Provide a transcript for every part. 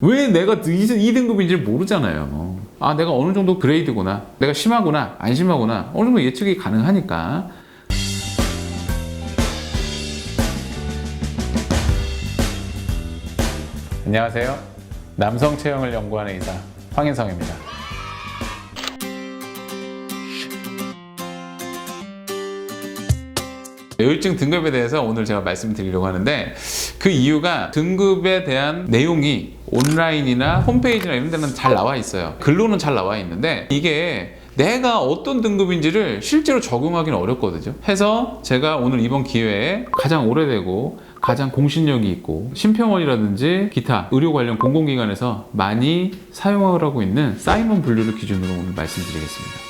왜 내가 2등급인지를 모르잖아요. 아, 내가 어느 정도 그레이드구나, 내가 심하구나, 안 심하구나, 어느 정도 예측이 가능하니까. 안녕하세요. 남성 체형을 연구하는 의사 황인성입니다. 여유증 등급에 대해서 오늘 제가 말씀드리려고 하는데, 그 이유가 등급에 대한 내용이 온라인이나 홈페이지나 이런 데는 잘 나와 있어요. 글로는 잘 나와 있는데 이게 내가 어떤 등급인지를 실제로 적용하기는 어렵거든요. 해서 제가 오늘 이번 기회에 가장 오래되고 가장 공신력이 있고 심평원이라든지 기타 의료 관련 공공기관에서 많이 사용하고 있는 사이먼 분류를 기준으로 오늘 말씀드리겠습니다.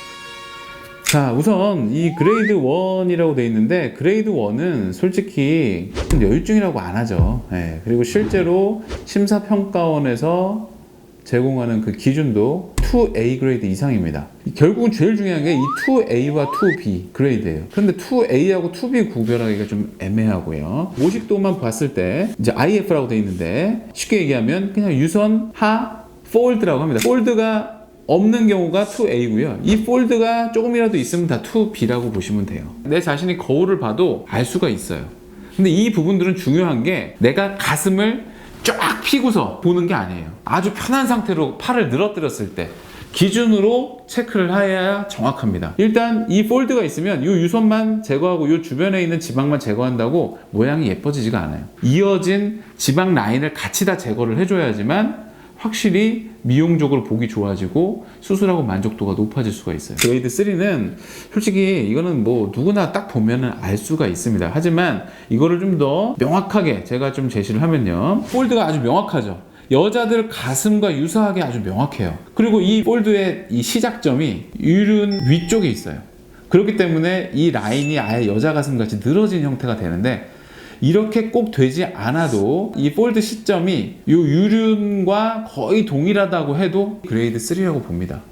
자, 우선 이 그레이드 1이라고 되어 있는데, 그레이드 1은 솔직히 여유증이라고 안 하죠. 그리고 실제로 심사평가원에서 제공하는 그 기준도 2A 그레이드 이상입니다. 결국은 제일 중요한 게 이 2A와 2B 그레이드예요. 그런데 2A하고 2B 구별하기가 좀 애매하고요. 모식도만 봤을 때 이제 IF라고 되어 있는데, 쉽게 얘기하면 그냥 유선 하 폴드라고 합니다. 폴드가 없는 경우가 2A고요. 이 폴드가 조금이라도 있으면 다 2B라고 보시면 돼요. 내 자신이 거울을 봐도 알 수가 있어요. 근데 이 부분들은 중요한 게, 내가 가슴을 쫙 펴고서 보는 게 아니에요. 아주 편한 상태로 팔을 늘어뜨렸을 때 기준으로 체크를 해야 정확합니다. 일단 이 폴드가 있으면 이 유선만 제거하고 이 주변에 있는 지방만 제거한다고 모양이 예뻐지지가 않아요. 이어진 지방 라인을 같이 다 제거를 해줘야지만 확실히 미용적으로 보기 좋아지고 수술하고 만족도가 높아질 수가 있어요. 그레이드 3는 솔직히 이거는 뭐 누구나 딱 보면은 알 수가 있습니다. 하지만 이거를 좀 더 명확하게 제가 좀 제시를 하면요, 폴드가 아주 명확하죠. 여자들 가슴과 유사하게 아주 명확해요. 그리고 이 폴드의 이 시작점이 유륜 위쪽에 있어요. 그렇기 때문에 이 라인이 아예 여자 가슴같이 늘어진 형태가 되는데, 이렇게 꼭 되지 않아도 이 폴드 시점이 이 유륜과 거의 동일하다고 해도 그레이드 3라고 봅니다.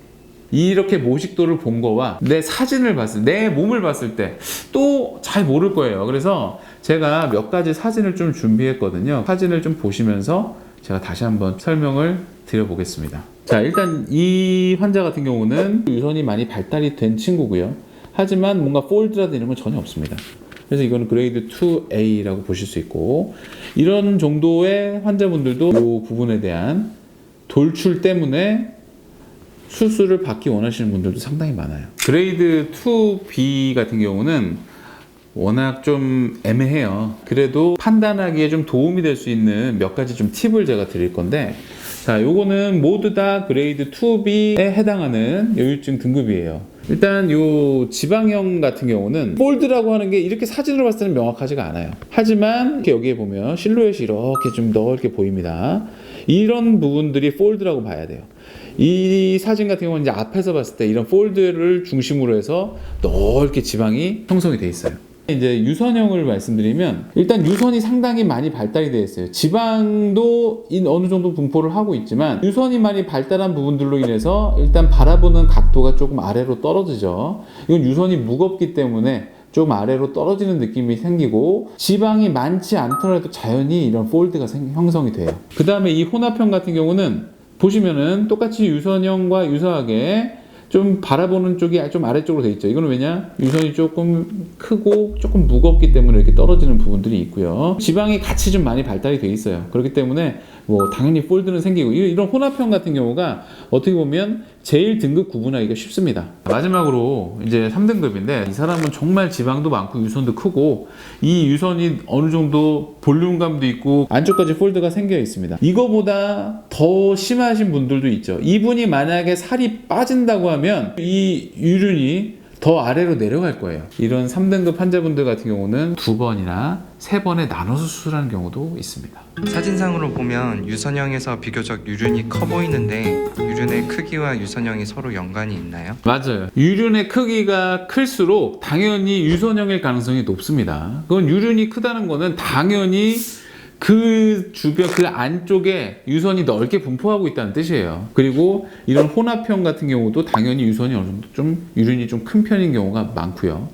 이렇게 모식도를 본 거와 내 사진을 봤을 때, 내 몸을 봤을 때 또 잘 모를 거예요. 그래서 제가 몇 가지 사진을 좀 준비했거든요. 사진을 좀 보시면서 제가 다시 한번 설명을 드려보겠습니다. 자, 일단 이 환자 같은 경우는 유선이 많이 발달이 된 친구고요. 하지만 뭔가 폴드라든 이런 건 전혀 없습니다. 그래서 이거는 그레이드 2A라고 보실 수 있고, 이런 정도의 환자분들도 이 부분에 대한 돌출 때문에 수술을 받기 원하시는 분들도 상당히 많아요. 그레이드 2B 같은 경우는 워낙 좀 애매해요. 그래도 판단하기에 좀 도움이 될 수 있는 몇 가지 좀 팁을 제가 드릴 건데, 자, 요거는 모두 다 그레이드 2B에 해당하는 여유증 등급이에요. 일단 요 지방형 같은 경우는 폴드라고 하는 게 이렇게 사진으로 봤을 때는 명확하지가 않아요. 하지만 여기에 보면 실루엣이 이렇게 좀 넓게 보입니다. 이런 부분들이 폴드라고 봐야 돼요. 이 사진 같은 경우는 이제 앞에서 봤을 때 이런 폴드를 중심으로 해서 넓게 지방이 형성이 돼 있어요. 이제 유선형을 말씀드리면, 일단 유선이 상당히 많이 발달이 되어 있어요. 지방도 어느 정도 분포를 하고 있지만 유선이 많이 발달한 부분들로 인해서 일단 바라보는 각도가 조금 아래로 떨어지죠. 이건 유선이 무겁기 때문에 좀 아래로 떨어지는 느낌이 생기고, 지방이 많지 않더라도 자연히 이런 폴드가 형성이 돼요. 그 다음에 이 혼합형 같은 경우는 보시면은 똑같이 유선형과 유사하게 좀 바라보는 쪽이 좀 아래쪽으로 돼 있죠. 이거는 왜냐? 유선이 조금 크고 조금 무겁기 때문에 이렇게 떨어지는 부분들이 있고요. 지방이 같이 좀 많이 발달이 돼 있어요. 그렇기 때문에 뭐 당연히 폴드는 생기고, 이런 혼합형 같은 경우가 어떻게 보면 제일 등급 구분하기가 쉽습니다. 마지막으로 이제 3등급인데, 이 사람은 정말 지방도 많고 유선도 크고, 이 유선이 어느 정도 볼륨감도 있고 안쪽까지 폴드가 생겨 있습니다. 이거보다 더 심하신 분들도 있죠. 이분이 만약에 살이 빠진다고 하면 이 유륜이 더 아래로 내려갈 거예요. 이런 3등급 환자분들 같은 경우는 2번이나 3번에 나눠서 수술하는 경우도 있습니다. 사진상으로 보면 유선형에서 비교적 유륜이 커 보이는데, 유륜의 크기와 유선형이 서로 연관이 있나요? 맞아요. 유륜의 크기가 클수록 당연히 유선형일 가능성이 높습니다. 그건 유륜이 크다는 거는 당연히 그 주변, 그 안쪽에 유선이 넓게 분포하고 있다는 뜻이에요. 그리고 이런 혼합형 같은 경우도 당연히 유선이 어느 정도 좀 유륜이 좀 큰 편인 경우가 많고요.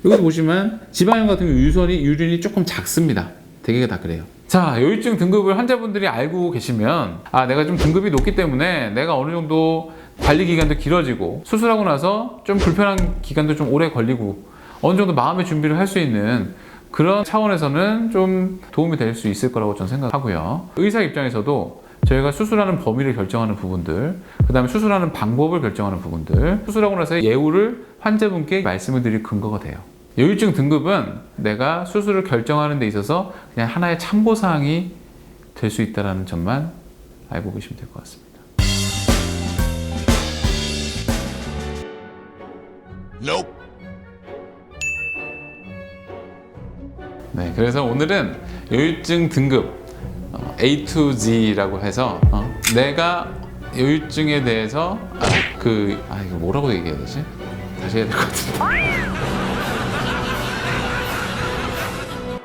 여기도 보시면 지방형 같은 경우 유륜이 조금 작습니다. 대개가 다 그래요. 자, 여유증 등급을 환자분들이 알고 계시면 내가 좀 등급이 높기 때문에 내가 어느 정도 관리 기간도 길어지고 수술하고 나서 좀 불편한 기간도 좀 오래 걸리고 어느 정도 마음의 준비를 할 수 있는 그런 차원에서는 좀 도움이 될 수 있을 거라고 저는 생각하고요. 의사 입장에서도 저희가 수술하는 범위를 결정하는 부분들, 그 다음에 수술하는 방법을 결정하는 부분들, 수술하고 나서의 예우를 환자분께 말씀을 드릴 근거가 돼요. 여유증 등급은 내가 수술을 결정하는 데 있어서 그냥 하나의 참고사항이 될 수 있다는 점만 알고 계시면 될 것 같습니다. 네, 그래서 오늘은 여유증 등급 A to G라고 해서 내가 여유증에 대해서 이거 뭐라고 얘기해야 되지? 다시 해야 될 것 같은데.